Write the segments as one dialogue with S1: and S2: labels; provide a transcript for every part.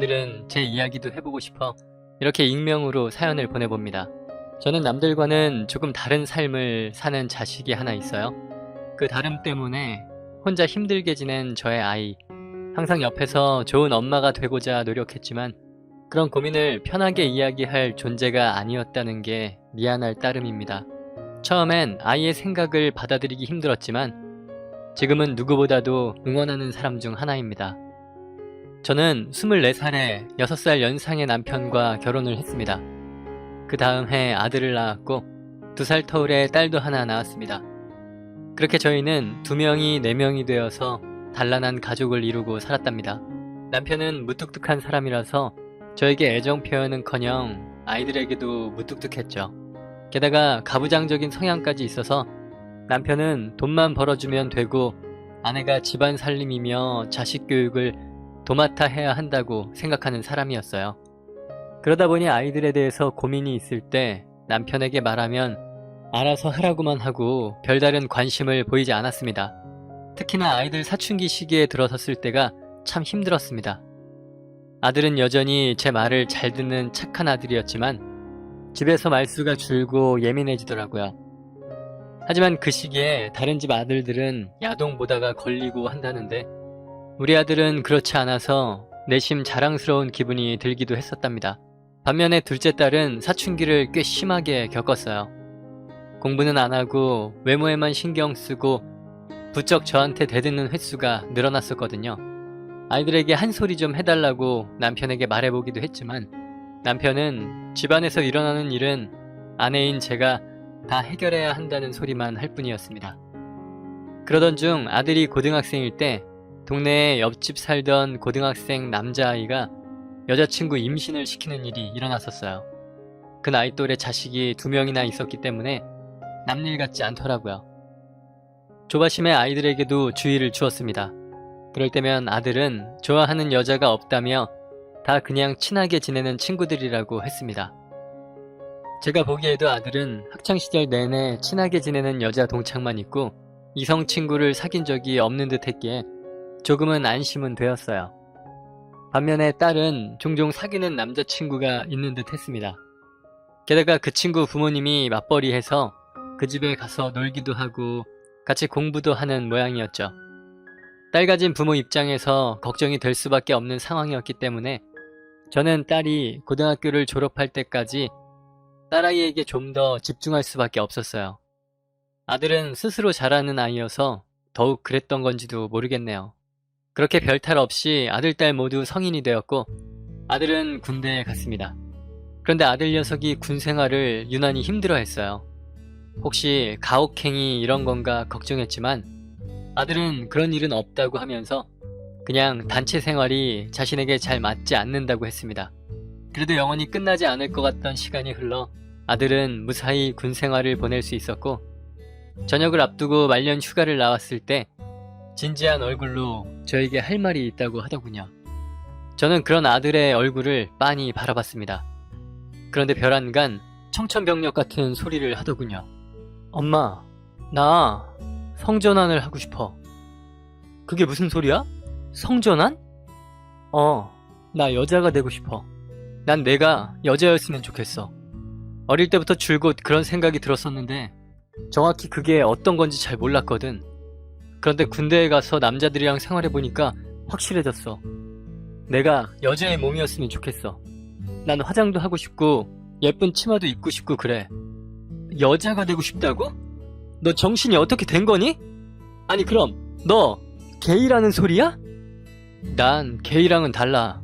S1: 오늘은 제 이야기도 해보고 싶어 이렇게 익명으로 사연을 보내봅니다. 저는 남들과는 조금 다른 삶을 사는 자식이 하나 있어요. 그 다름 때문에 혼자 힘들게 지낸 저의 아이, 항상 옆에서 좋은 엄마가 되고자 노력했지만 그런 고민을 편하게 이야기할 존재가 아니었다는 게 미안할 따름입니다. 처음엔 아이의 생각을 받아들이기 힘들었지만 지금은 누구보다도 응원하는 사람 중 하나입니다. 저는 24살에 6살 연상의 남편과 결혼을 했습니다. 그 다음 해 아들을 낳았고 2살 터울의 딸도 하나 낳았습니다. 그렇게 저희는 2명이 4명이 되어서 단란한 가족을 이루고 살았답니다. 남편은 무뚝뚝한 사람이라서 저에게 애정 표현은커녕 아이들에게도 무뚝뚝했죠. 게다가 가부장적인 성향까지 있어서 남편은 돈만 벌어주면 되고 아내가 집안 살림이며 자식 교육을 도맡아 해야 한다고 생각하는 사람이었어요. 그러다 보니 아이들에 대해서 고민이 있을 때 남편에게 말하면 알아서 하라고만 하고 별다른 관심을 보이지 않았습니다. 특히나 아이들 사춘기 시기에 들어섰을 때가 참 힘들었습니다. 아들은 여전히 제 말을 잘 듣는 착한 아들이었지만 집에서 말수가 줄고 예민해지더라고요. 하지만 그 시기에 다른 집 아들들은 야동 보다가 걸리고 한다는데 우리 아들은 그렇지 않아서 내심 자랑스러운 기분이 들기도 했었답니다. 반면에 둘째 딸은 사춘기를 꽤 심하게 겪었어요. 공부는 안 하고 외모에만 신경 쓰고 부쩍 저한테 대드는 횟수가 늘어났었거든요. 아이들에게 한 소리 좀 해달라고 남편에게 말해보기도 했지만 남편은 집안에서 일어나는 일은 아내인 제가 다 해결해야 한다는 소리만 할 뿐이었습니다. 그러던 중 아들이 고등학생일 때 동네에 옆집 살던 고등학생 남자아이가 여자친구 임신을 시키는 일이 일어났었어요. 그 나이 또래 자식이 2명이나 있었기 때문에 남일 같지 않더라고요. 조바심에 아이들에게도 주의를 주었습니다. 그럴 때면 아들은 좋아하는 여자가 없다며 다 그냥 친하게 지내는 친구들이라고 했습니다. 제가 보기에도 아들은 학창시절 내내 친하게 지내는 여자 동창만 있고 이성 친구를 사귄 적이 없는 듯 했기에 조금은 안심은 되었어요. 반면에 딸은 종종 사귀는 남자친구가 있는 듯 했습니다. 게다가 그 친구 부모님이 맞벌이해서 그 집에 가서 놀기도 하고 같이 공부도 하는 모양이었죠. 딸 가진 부모 입장에서 걱정이 될 수밖에 없는 상황이었기 때문에 저는 딸이 고등학교를 졸업할 때까지 딸아이에게 좀 더 집중할 수밖에 없었어요. 아들은 스스로 잘하는 아이여서 더욱 그랬던 건지도 모르겠네요. 그렇게 별탈 없이 아들, 딸 모두 성인이 되었고 아들은 군대에 갔습니다. 그런데 아들 녀석이 군 생활을 유난히 힘들어했어요. 혹시 가혹행위 이런 건가 걱정했지만 아들은 그런 일은 없다고 하면서 그냥 단체 생활이 자신에게 잘 맞지 않는다고 했습니다. 그래도 영원히 끝나지 않을 것 같던 시간이 흘러 아들은 무사히 군 생활을 보낼 수 있었고 전역을 앞두고 말년 휴가를 나왔을 때 진지한 얼굴로 저에게 할 말이 있다고 하더군요. 저는 그런 아들의 얼굴을 빤히 바라봤습니다. 그런데 별안간 청천벽력 같은 소리를 하더군요. 엄마, 나 성전환을 하고 싶어. 그게 무슨 소리야? 성전환? 나 여자가 되고 싶어. 난 내가 여자였으면 좋겠어. 어릴 때부터 줄곧 그런 생각이 들었었는데 정확히 그게 어떤 건지 잘 몰랐거든. 그런데 군대에 가서 남자들이랑 생활해보니까 확실해졌어. 내가 여자의 몸이었으면 좋겠어. 난 화장도 하고 싶고 예쁜 치마도 입고 싶고 그래. 여자가 되고 싶다고? 너 정신이 어떻게 된 거니? 아니 그럼 너 게이라는 소리야? 난 게이랑은 달라.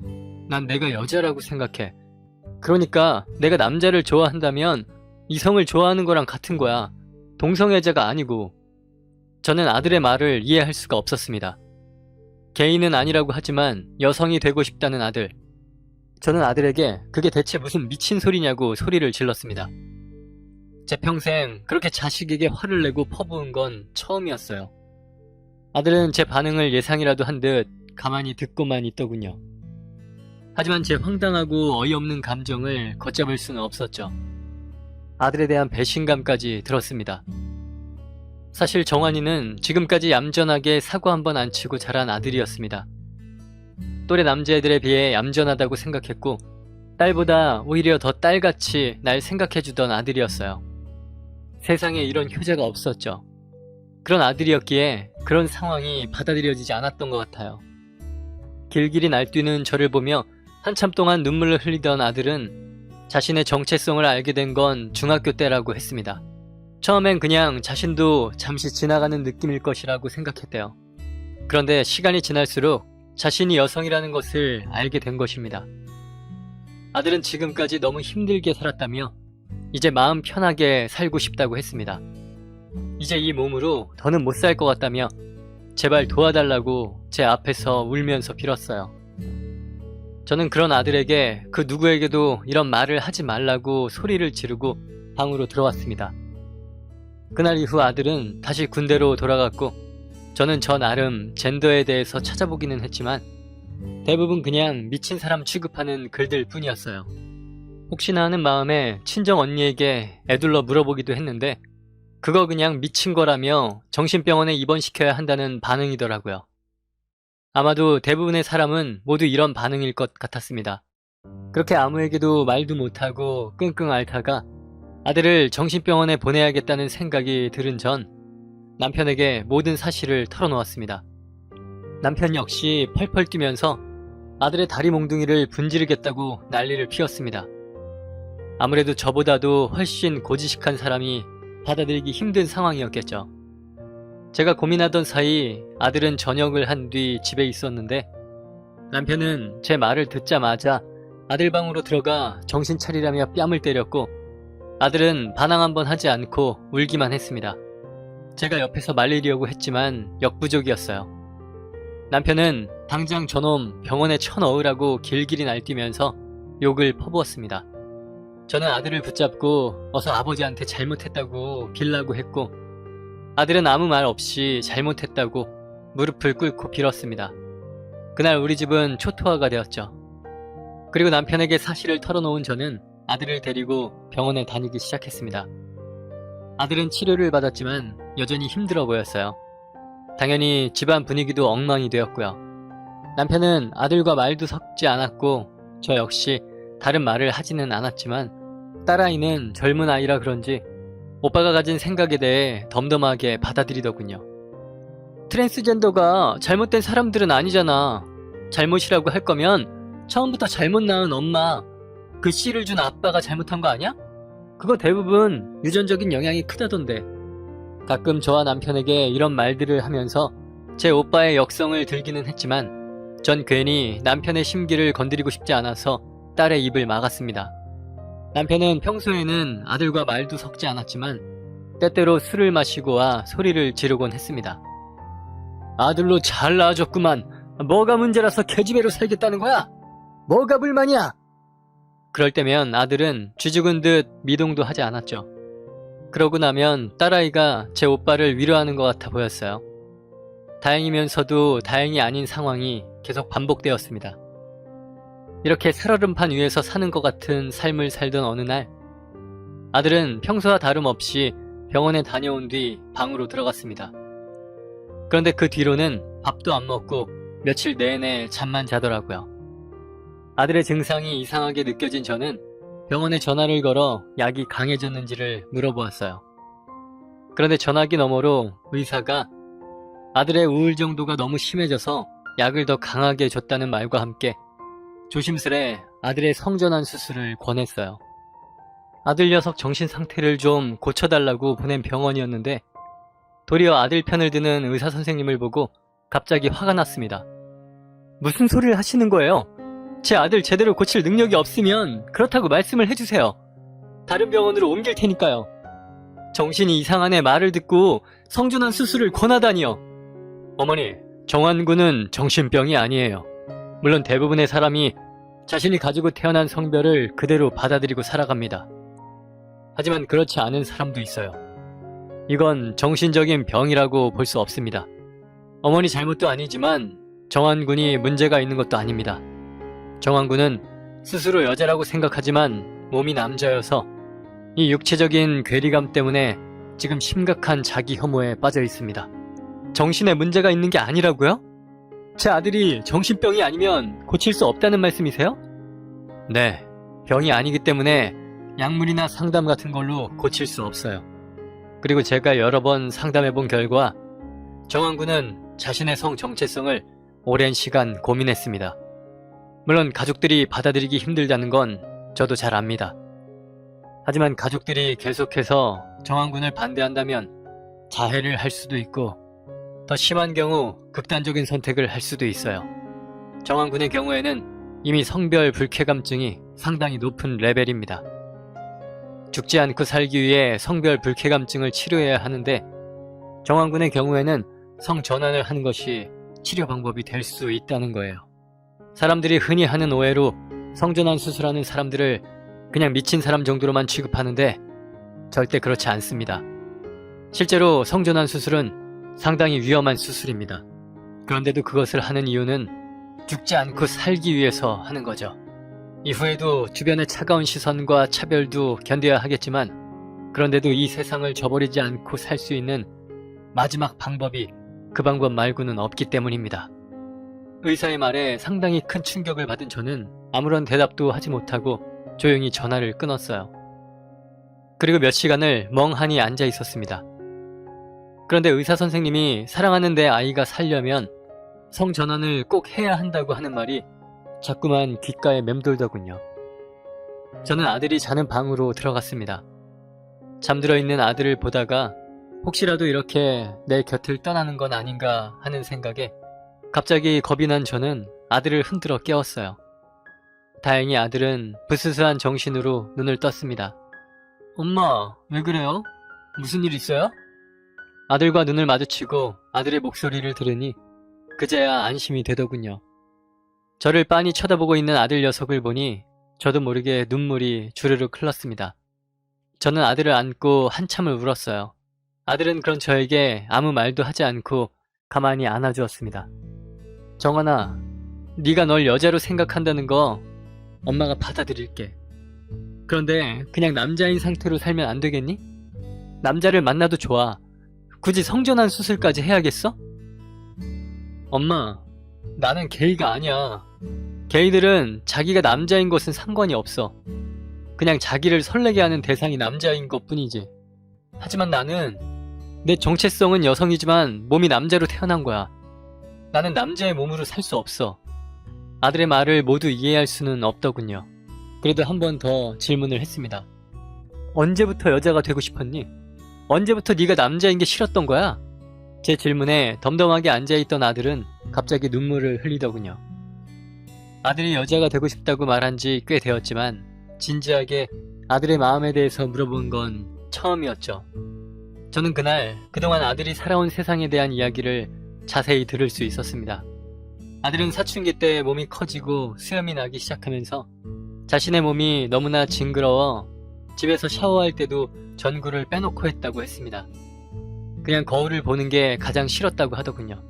S1: 난 내가 여자라고 생각해. 그러니까 내가 남자를 좋아한다면 이성을 좋아하는 거랑 같은 거야. 동성애자가 아니고. 저는 아들의 말을 이해할 수가 없었습니다. 게이는 아니라고 하지만 여성이 되고 싶다는 아들. 저는 아들에게 그게 대체 무슨 미친 소리냐고 소리를 질렀습니다. 제 평생 그렇게 자식에게 화를 내고 퍼부은 건 처음이었어요. 아들은 제 반응을 예상이라도 한 듯 가만히 듣고만 있더군요. 하지만 제 황당하고 어이없는 감정을 걷잡을 수는 없었죠. 아들에 대한 배신감까지 들었습니다. 사실 정환이는 지금까지 얌전하게 사고 한 번 안 치고 자란 아들이었습니다. 또래 남자애들에 비해 얌전하다고 생각했고 딸보다 오히려 더 딸같이 날 생각해주던 아들이었어요. 세상에 이런 효자가 없었죠. 그런 아들이었기에 그런 상황이 받아들여지지 않았던 것 같아요. 길길이 날뛰는 저를 보며 한참 동안 눈물을 흘리던 아들은 자신의 정체성을 알게 된 건 중학교 때라고 했습니다. 처음엔 그냥 자신도 잠시 지나가는 느낌일 것이라고 생각했대요. 그런데 시간이 지날수록 자신이 여성이라는 것을 알게 된 것입니다. 아들은 지금까지 너무 힘들게 살았다며 이제 마음 편하게 살고 싶다고 했습니다. 이제 이 몸으로 더는 못 살 것 같다며 제발 도와달라고 제 앞에서 울면서 빌었어요. 저는 그런 아들에게 그 누구에게도 이런 말을 하지 말라고 소리를 지르고 방으로 들어왔습니다. 그날 이후 아들은 다시 군대로 돌아갔고 저는 저 나름 젠더에 대해서 찾아보기는 했지만 대부분 그냥 미친 사람 취급하는 글들 뿐이었어요. 혹시나 하는 마음에 친정 언니에게 애둘러 물어보기도 했는데 그거 그냥 미친 거라며 정신병원에 입원시켜야 한다는 반응이더라고요. 아마도 대부분의 사람은 모두 이런 반응일 것 같았습니다. 그렇게 아무에게도 말도 못하고 끙끙 앓다가 아들을 정신병원에 보내야겠다는 생각이 들은 전 남편에게 모든 사실을 털어놓았습니다. 남편 역시 펄펄 뛰면서 아들의 다리 몽둥이를 분지르겠다고 난리를 피웠습니다. 아무래도 저보다도 훨씬 고지식한 사람이 받아들이기 힘든 상황이었겠죠. 제가 고민하던 사이 아들은 전역을 한 뒤 집에 있었는데 남편은 제 말을 듣자마자 아들 방으로 들어가 정신 차리라며 뺨을 때렸고 아들은 반항 한번 하지 않고 울기만 했습니다. 제가 옆에서 말리려고 했지만 역부족이었어요. 남편은 당장 저놈 병원에 쳐넣으라고 길길이 날뛰면서 욕을 퍼부었습니다. 저는 아들을 붙잡고 어서 아버지한테 잘못했다고 빌라고 했고 아들은 아무 말 없이 잘못했다고 무릎을 꿇고 빌었습니다. 그날 우리 집은 초토화가 되었죠. 그리고 남편에게 사실을 털어놓은 저는 아들을 데리고 병원에 다니기 시작했습니다. 아들은 치료를 받았지만 여전히 힘들어 보였어요. 당연히 집안 분위기도 엉망이 되었고요. 남편은 아들과 말도 섞지 않았고 저 역시 다른 말을 하지는 않았지만 딸아이는 젊은 아이라 그런지 오빠가 가진 생각에 대해 덤덤하게 받아들이더군요. 트랜스젠더가 잘못된 사람들은 아니잖아. 잘못이라고 할 거면 처음부터 잘못 낳은 엄마, 그 씨를 준 아빠가 잘못한 거 아니야? 그거 대부분 유전적인 영향이 크다던데. 가끔 저와 남편에게 이런 말들을 하면서 제 오빠의 역성을 들기는 했지만 전 괜히 남편의 심기를 건드리고 싶지 않아서 딸의 입을 막았습니다. 남편은 평소에는 아들과 말도 섞지 않았지만 때때로 술을 마시고 와 소리를 지르곤 했습니다. 아들로 잘 낳아줬구만. 뭐가 문제라서 계집애로 살겠다는 거야? 뭐가 불만이야? 그럴 때면 아들은 쥐죽은 듯 미동도 하지 않았죠. 그러고 나면 딸아이가 제 오빠를 위로하는 것 같아 보였어요. 다행이면서도 다행이 아닌 상황이 계속 반복되었습니다. 이렇게 살얼음판 위에서 사는 것 같은 삶을 살던 어느 날 아들은 평소와 다름없이 병원에 다녀온 뒤 방으로 들어갔습니다. 그런데 그 뒤로는 밥도 안 먹고 며칠 내내 잠만 자더라고요. 아들의 증상이 이상하게 느껴진 저는 병원에 전화를 걸어 약이 강해졌는지를 물어보았어요. 그런데 전화기 너머로 의사가 아들의 우울 정도가 너무 심해져서 약을 더 강하게 줬다는 말과 함께 조심스레 아들의 성전환 수술을 권했어요. 아들 녀석 정신 상태를 좀 고쳐달라고 보낸 병원이었는데 도리어 아들 편을 드는 의사 선생님을 보고 갑자기 화가 났습니다. 무슨 소리를 하시는 거예요? 제 아들 제대로 고칠 능력이 없으면 그렇다고 말씀을 해주세요. 다른 병원으로 옮길 테니까요. 정신이 이상한 애 말을 듣고 성전환 수술을 권하다니요. 어머니, 정환군은 정신병이 아니에요. 물론 대부분의 사람이 자신이 가지고 태어난 성별을 그대로 받아들이고 살아갑니다. 하지만 그렇지 않은 사람도 있어요. 이건 정신적인 병이라고 볼 수 없습니다. 어머니 잘못도 아니지만 정환군이 문제가 있는 것도 아닙니다. 정환군은 스스로 여자라고 생각하지만 몸이 남자여서 이 육체적인 괴리감 때문에 지금 심각한 자기 혐오에 빠져 있습니다. 정신에 문제가 있는 게 아니라고요? 제 아들이 정신병이 아니면 고칠 수 없다는 말씀이세요? 네, 병이 아니기 때문에 약물이나 상담 같은 걸로 고칠 수 없어요. 그리고 제가 여러 번 상담해본 결과 정환군은 자신의 성 정체성을 오랜 시간 고민했습니다. 물론 가족들이 받아들이기 힘들다는 건 저도 잘 압니다. 하지만 가족들이 계속해서 정환군을 반대한다면 자해를 할 수도 있고 더 심한 경우 극단적인 선택을 할 수도 있어요. 정환군의 경우에는 이미 성별 불쾌감증이 상당히 높은 레벨입니다. 죽지 않고 살기 위해 성별 불쾌감증을 치료해야 하는데 정환군의 경우에는 성전환을 하는 것이 치료 방법이 될 수 있다는 거예요. 사람들이 흔히 하는 오해로 성전환 수술하는 사람들을 그냥 미친 사람 정도로만 취급하는데 절대 그렇지 않습니다. 실제로 성전환 수술은 상당히 위험한 수술입니다. 그런데도 그것을 하는 이유는 죽지 않고 살기 위해서 하는 거죠. 이후에도 주변의 차가운 시선과 차별도 견뎌야 하겠지만 그런데도 이 세상을 저버리지 않고 살 수 있는 마지막 방법이 그 방법 말고는 없기 때문입니다. 의사의 말에 상당히 큰 충격을 받은 저는 아무런 대답도 하지 못하고 조용히 전화를 끊었어요. 그리고 몇 시간을 멍하니 앉아 있었습니다. 그런데 의사 선생님이 사랑하는 내 아이가 살려면 성전환을 꼭 해야 한다고 하는 말이 자꾸만 귓가에 맴돌더군요. 저는 아들이 자는 방으로 들어갔습니다. 잠들어 있는 아들을 보다가 혹시라도 이렇게 내 곁을 떠나는 건 아닌가 하는 생각에 갑자기 겁이 난 저는 아들을 흔들어 깨웠어요. 다행히 아들은 부스스한 정신으로 눈을 떴습니다. 엄마, 왜 그래요? 무슨 일 있어요? 아들과 눈을 마주치고 아들의 목소리를 들으니 그제야 안심이 되더군요. 저를 빤히 쳐다보고 있는 아들 녀석을 보니 저도 모르게 눈물이 주르륵 흘렀습니다. 저는 아들을 안고 한참을 울었어요. 아들은 그런 저에게 아무 말도 하지 않고 가만히 안아주었습니다. 정환아, 네가 널 여자로 생각한다는 거 엄마가 받아들일게. 그런데 그냥 남자인 상태로 살면 안 되겠니? 남자를 만나도 좋아. 굳이 성전환 수술까지 해야겠어? 엄마, 나는 게이가 아니야. 게이들은 자기가 남자인 것은 상관이 없어. 그냥 자기를 설레게 하는 대상이 남자인 것뿐이지. 하지만 나는 내 정체성은 여성이지만 몸이 남자로 태어난 거야. 나는 남자의 몸으로 살 수 없어. 아들의 말을 모두 이해할 수는 없더군요. 그래도 한 번 더 질문을 했습니다. 언제부터 여자가 되고 싶었니? 언제부터 네가 남자인 게 싫었던 거야? 제 질문에 덤덤하게 앉아있던 아들은 갑자기 눈물을 흘리더군요. 아들이 여자가 되고 싶다고 말한 지 꽤 되었지만 진지하게 아들의 마음에 대해서 물어본 건 처음이었죠. 저는 그날 그동안 아들이 살아온 세상에 대한 이야기를 자세히 들을 수 있었습니다. 아들은 사춘기 때 몸이 커지고 수염이 나기 시작하면서 자신의 몸이 너무나 징그러워 집에서 샤워할 때도 전구를 빼놓고 했다고 했습니다. 그냥 거울을 보는 게 가장 싫었다고 하더군요.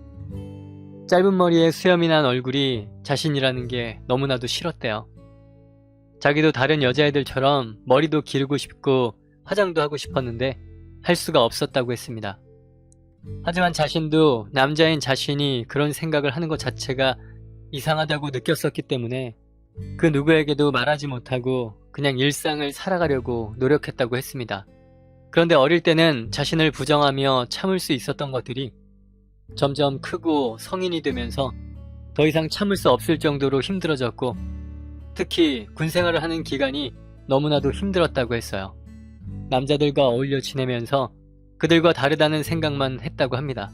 S1: 짧은 머리에 수염이 난 얼굴이 자신이라는 게 너무나도 싫었대요. 자기도 다른 여자애들처럼 머리도 기르고 싶고 화장도 하고 싶었는데 할 수가 없었다고 했습니다. 하지만 자신도 남자인 자신이 그런 생각을 하는 것 자체가 이상하다고 느꼈었기 때문에 그 누구에게도 말하지 못하고 그냥 일상을 살아가려고 노력했다고 했습니다. 그런데 어릴 때는 자신을 부정하며 참을 수 있었던 것들이 점점 크고 성인이 되면서 더 이상 참을 수 없을 정도로 힘들어졌고 특히 군 생활을 하는 기간이 너무나도 힘들었다고 했어요. 남자들과 어울려 지내면서 그들과 다르다는 생각만 했다고 합니다.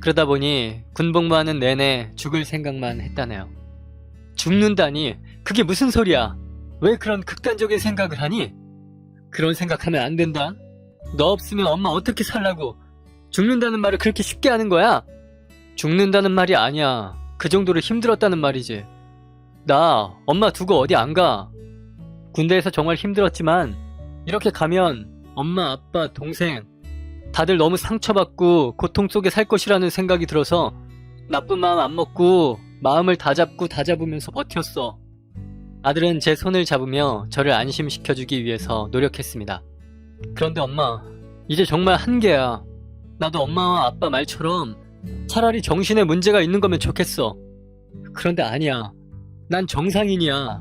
S1: 그러다 보니 군복무하는 내내 죽을 생각만 했다네요. 죽는다니? 그게 무슨 소리야? 왜 그런 극단적인 생각을 하니? 그런 생각하면 안 된다. 너 없으면 엄마 어떻게 살라고? 죽는다는 말을 그렇게 쉽게 하는 거야? 죽는다는 말이 아니야. 그 정도로 힘들었다는 말이지. 나 엄마 두고 어디 안 가. 군대에서 정말 힘들었지만 이렇게 가면 엄마, 아빠, 동생 다들 너무 상처받고 고통 속에 살 것이라는 생각이 들어서 나쁜 마음 안 먹고 마음을 다잡고 다잡으면서 버텼어. 아들은 제 손을 잡으며 저를 안심시켜주기 위해서 노력했습니다. 그런데 엄마, 이제 정말 한계야. 나도 엄마와 아빠 말처럼 차라리 정신에 문제가 있는 거면 좋겠어. 그런데 아니야. 난 정상인이야.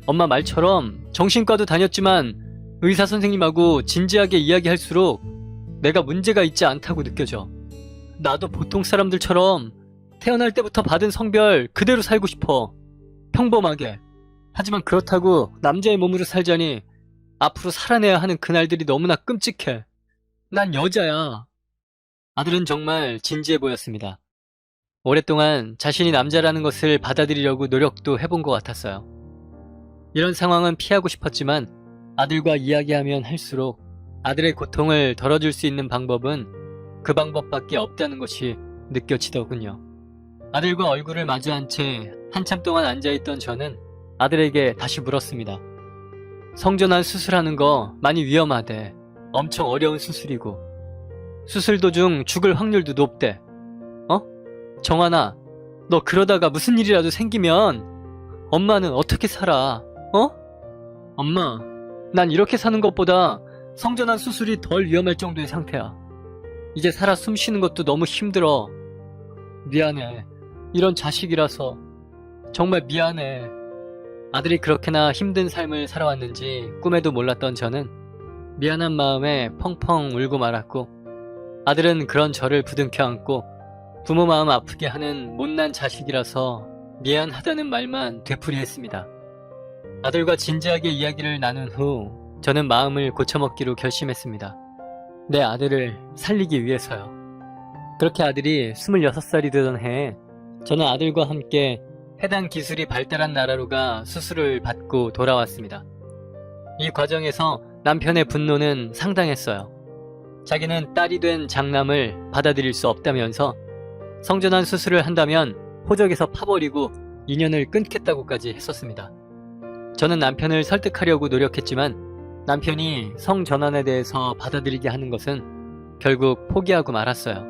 S1: 엄마 말처럼 정신과도 다녔지만 의사 선생님하고 진지하게 이야기할수록 내가 문제가 있지 않다고 느껴져. 나도 보통 사람들처럼 태어날 때부터 받은 성별 그대로 살고 싶어. 평범하게. 하지만 그렇다고 남자의 몸으로 살자니 앞으로 살아내야 하는 그날들이 너무나 끔찍해. 난 여자야. 아들은 정말 진지해 보였습니다. 오랫동안 자신이 남자라는 것을 받아들이려고 노력도 해본 것 같았어요. 이런 상황은 피하고 싶었지만 아들과 이야기하면 할수록 아들의 고통을 덜어줄 수 있는 방법은 그 방법밖에 없다는 것이 느껴지더군요. 아들과 얼굴을 마주한 채 한참 동안 앉아있던 저는 아들에게 다시 물었습니다. 성전환 수술하는 거 많이 위험하대. 엄청 어려운 수술이고 수술 도중 죽을 확률도 높대. 정환아, 너 그러다가 무슨 일이라도 생기면 엄마는 어떻게 살아? 엄마, 난 이렇게 사는 것보다 성전환 수술이 덜 위험할 정도의 상태야. 이제 살아 숨 쉬는 것도 너무 힘들어. 미안해. 이런 자식이라서 정말 미안해. 아들이 그렇게나 힘든 삶을 살아왔는지 꿈에도 몰랐던 저는 미안한 마음에 펑펑 울고 말았고, 아들은 그런 저를 부둥켜 안고 부모 마음 아프게 하는 못난 자식이라서 미안하다는 말만 되풀이했습니다. 아들과 진지하게 이야기를 나눈 후 저는 마음을 고쳐먹기로 결심했습니다. 내 아들을 살리기 위해서요. 그렇게 아들이 26살이 되던 해에 저는 아들과 함께 해당 기술이 발달한 나라로 가 수술을 받고 돌아왔습니다. 이 과정에서 남편의 분노는 상당했어요. 자기는 딸이 된 장남을 받아들일 수 없다면서 성전환 수술을 한다면 호적에서 파버리고 인연을 끊겠다고까지 했었습니다. 저는 남편을 설득하려고 노력했지만 남편이 성전환에 대해서 받아들이게 하는 것은 결국 포기하고 말았어요.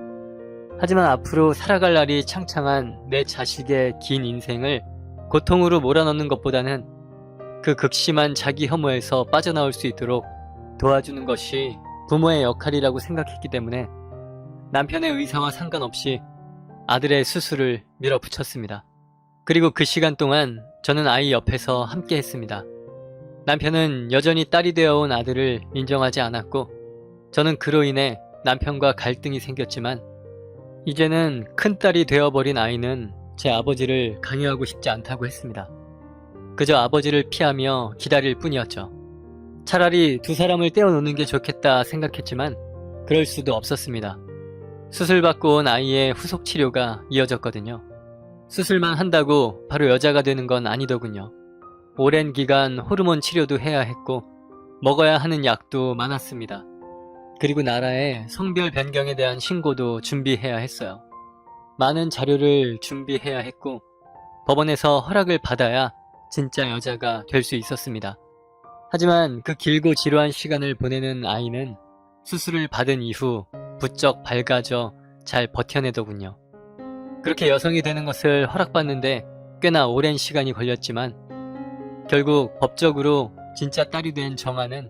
S1: 하지만 앞으로 살아갈 날이 창창한 내 자식의 긴 인생을 고통으로 몰아넣는 것보다는 그 극심한 자기 혐오에서 빠져나올 수 있도록 도와주는 것이 부모의 역할이라고 생각했기 때문에 남편의 의사와 상관없이 아들의 수술을 밀어붙였습니다. 그리고 그 시간 동안 저는 아이 옆에서 함께 했습니다. 남편은 여전히 딸이 되어온 아들을 인정하지 않았고 저는 그로 인해 남편과 갈등이 생겼지만 이제는 큰딸이 되어버린 아이는 제 아버지를 강요하고 싶지 않다고 했습니다. 그저 아버지를 피하며 기다릴 뿐이었죠. 차라리 두 사람을 떼어놓는 게 좋겠다 생각했지만 그럴 수도 없었습니다. 수술받고 온 아이의 후속 치료가 이어졌거든요. 수술만 한다고 바로 여자가 되는 건 아니더군요. 오랜 기간 호르몬 치료도 해야 했고 먹어야 하는 약도 많았습니다. 그리고 나라에 성별 변경에 대한 신고도 준비해야 했어요. 많은 자료를 준비해야 했고 법원에서 허락을 받아야 진짜 여자가 될 수 있었습니다. 하지만 그 길고 지루한 시간을 보내는 아이는 수술을 받은 이후 부쩍 밝아져 잘 버텨내더군요. 그렇게 여성이 되는 것을 허락받는데 꽤나 오랜 시간이 걸렸지만 결국 법적으로 진짜 딸이 된 정아는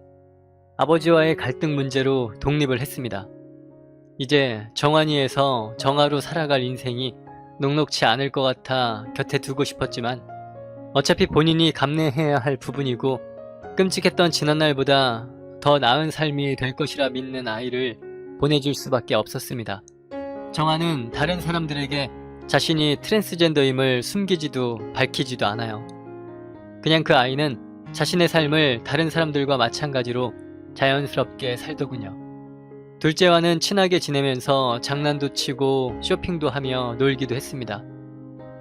S1: 아버지와의 갈등 문제로 독립을 했습니다. 이제 정환이에서 정아로 살아갈 인생이 녹록치 않을 것 같아 곁에 두고 싶었지만 어차피 본인이 감내해야 할 부분이고 끔찍했던 지난날보다 더 나은 삶이 될 것이라 믿는 아이를 보내줄 수밖에 없었습니다. 정아는 다른 사람들에게 자신이 트랜스젠더임을 숨기지도 밝히지도 않아요. 그냥 그 아이는 자신의 삶을 다른 사람들과 마찬가지로 자연스럽게 살더군요. 둘째와는 친하게 지내면서 장난도 치고 쇼핑도 하며 놀기도 했습니다.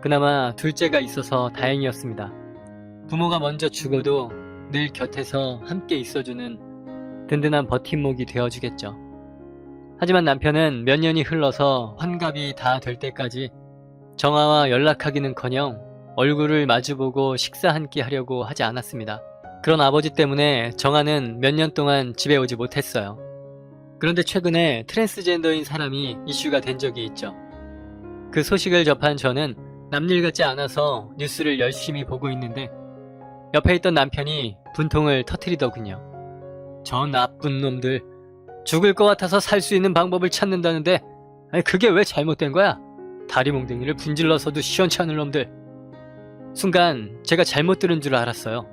S1: 그나마 둘째가 있어서 다행이었습니다. 부모가 먼저 죽어도 늘 곁에서 함께 있어주는 든든한 버팀목이 되어주겠죠. 하지만 남편은 몇 년이 흘러서 환갑이 다 될 때까지 정아와 연락하기는커녕 얼굴을 마주보고 식사 한 끼 하려고 하지 않았습니다. 그런 아버지 때문에 정아는 몇 년 동안 집에 오지 못했어요. 그런데 최근에 트랜스젠더인 사람이 이슈가 된 적이 있죠. 그 소식을 접한 저는 남일 같지 않아서 뉴스를 열심히 보고 있는데 옆에 있던 남편이 분통을 터뜨리더군요. 저 나쁜 놈들, 죽을 것 같아서 살 수 있는 방법을 찾는다는데 그게 왜 잘못된 거야? 다리 몽둥이를 분질러서도 시원치 않을 놈들. 순간 제가 잘못 들은 줄 알았어요.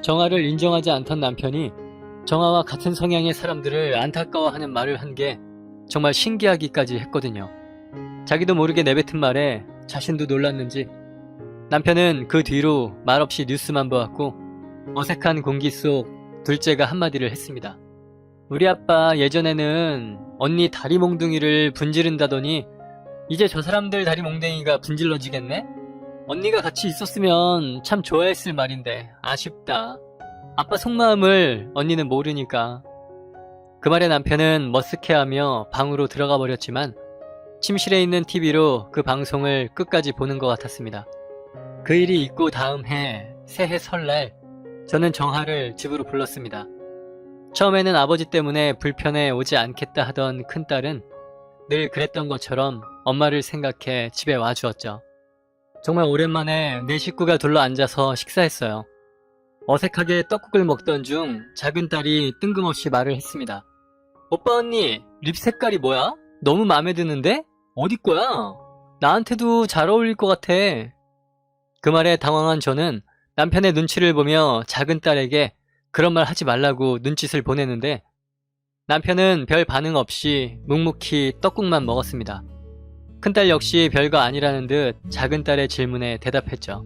S1: 정아를 인정하지 않던 남편이 정아와 같은 성향의 사람들을 안타까워하는 말을 한 게 정말 신기하기까지 했거든요. 자기도 모르게 내뱉은 말에 자신도 놀랐는지 남편은 그 뒤로 말없이 뉴스만 보았고 어색한 공기 속 둘째가 한마디를 했습니다. 우리 아빠 예전에는 언니 다리 몽둥이를 분지른다더니 이제 저 사람들 다리 몽둥이가 분질러지겠네? 언니가 같이 있었으면 참 좋아했을 말인데 아쉽다. 아빠 속마음을 언니는 모르니까. 그 말에 남편은 머쓱해하며 방으로 들어가 버렸지만 침실에 있는 TV로 그 방송을 끝까지 보는 것 같았습니다. 그 일이 있고 다음 해 새해 설날 저는 정아를 집으로 불렀습니다. 처음에는 아버지 때문에 불편해 오지 않겠다 하던 큰딸은 늘 그랬던 것처럼 엄마를 생각해 집에 와주었죠. 정말 오랜만에 내 식구가 둘러 앉아서 식사했어요. 어색하게 떡국을 먹던 중 작은 딸이 뜬금없이 말을 했습니다. 오빠 언니 립 색깔이 뭐야? 너무 마음에 드는데? 어디 거야? 나한테도 잘 어울릴 것 같아. 그 말에 당황한 저는 남편의 눈치를 보며 작은 딸에게 그런 말 하지 말라고 눈짓을 보내는데 남편은 별 반응 없이 묵묵히 떡국만 먹었습니다. 큰딸 역시 별거 아니라는 듯 작은 딸의 질문에 대답했죠.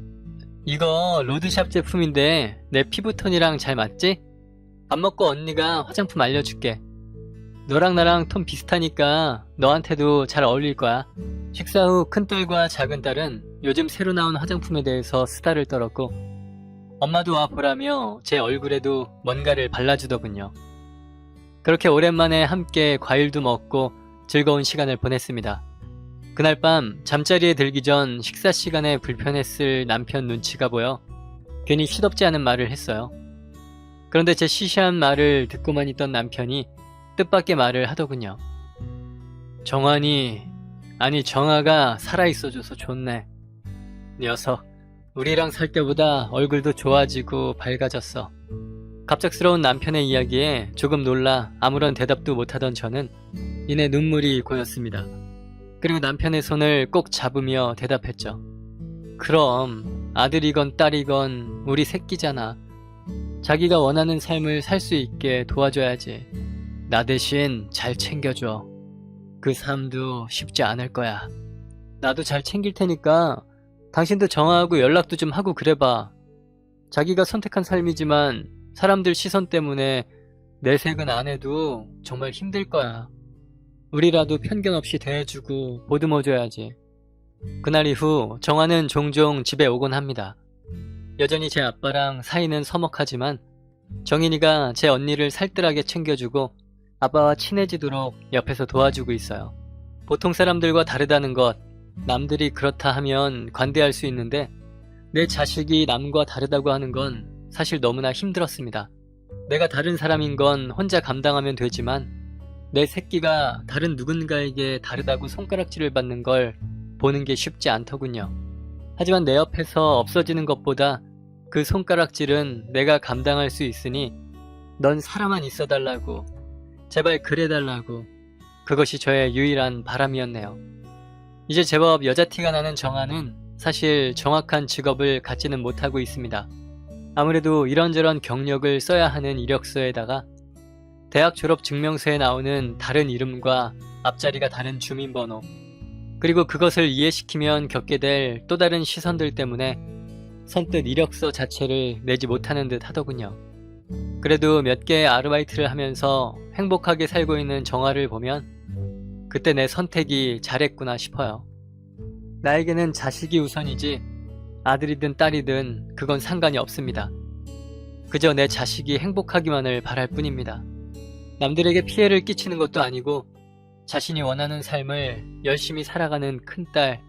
S1: 이거 로드샵 제품인데 내 피부톤이랑 잘 맞지? 밥 먹고 언니가 화장품 알려줄게. 너랑 나랑 톤 비슷하니까 너한테도 잘 어울릴 거야. 식사 후 큰딸과 작은딸은 요즘 새로 나온 화장품에 대해서 수다를 떨었고 엄마도 와 보라며 제 얼굴에도 뭔가를 발라주더군요. 그렇게 오랜만에 함께 과일도 먹고 즐거운 시간을 보냈습니다. 그날 밤 잠자리에 들기 전 식사 시간에 불편했을 남편 눈치가 보여 괜히 시덥지 않은 말을 했어요. 그런데 제 시시한 말을 듣고만 있던 남편이 뜻밖의 말을 하더군요. 정아가 살아있어줘서 좋네. 녀석, 우리랑 살 때보다 얼굴도 좋아지고 밝아졌어. 갑작스러운 남편의 이야기에 조금 놀라 아무런 대답도 못하던 저는 이내 눈물이 고였습니다. 그리고 남편의 손을 꼭 잡으며 대답했죠. 그럼 아들이건 딸이건 우리 새끼잖아. 자기가 원하는 삶을 살 수 있게 도와줘야지. 나 대신 잘 챙겨줘. 그 삶도 쉽지 않을 거야. 나도 잘 챙길 테니까 당신도 정아하고 연락도 좀 하고 그래봐. 자기가 선택한 삶이지만 사람들 시선 때문에 내색은 안 해도 정말 힘들 거야. 우리라도 편견 없이 대해주고 보듬어줘야지. 그날 이후 정아는 종종 집에 오곤 합니다. 여전히 제 아빠랑 사이는 서먹하지만 정인이가 제 언니를 살뜰하게 챙겨주고 아빠와 친해지도록 옆에서 도와주고 있어요. 보통 사람들과 다르다는 것, 남들이 그렇다 하면 관대할 수 있는데 내 자식이 남과 다르다고 하는 건 사실 너무나 힘들었습니다. 내가 다른 사람인 건 혼자 감당하면 되지만 내 새끼가 다른 누군가에게 다르다고 손가락질을 받는 걸 보는 게 쉽지 않더군요. 하지만 내 옆에서 없어지는 것보다 그 손가락질은 내가 감당할 수 있으니 넌 살아만 있어달라고, 제발 그래달라고, 그것이 저의 유일한 바람이었네요. 이제 제법 여자티가 나는 정아는 사실 정확한 직업을 갖지는 못하고 있습니다. 아무래도 이런저런 경력을 써야 하는 이력서에다가 대학 졸업 증명서에 나오는 다른 이름과 앞자리가 다른 주민번호, 그리고 그것을 이해시키면 겪게 될 또 다른 시선들 때문에 선뜻 이력서 자체를 내지 못하는 듯 하더군요. 그래도 몇 개의 아르바이트를 하면서 행복하게 살고 있는 정아를 보면 그때 내 선택이 잘했구나 싶어요. 나에게는 자식이 우선이지 아들이든 딸이든 그건 상관이 없습니다. 그저 내 자식이 행복하기만을 바랄 뿐입니다. 남들에게 피해를 끼치는 것도 아니고 자신이 원하는 삶을 열심히 살아가는 큰딸,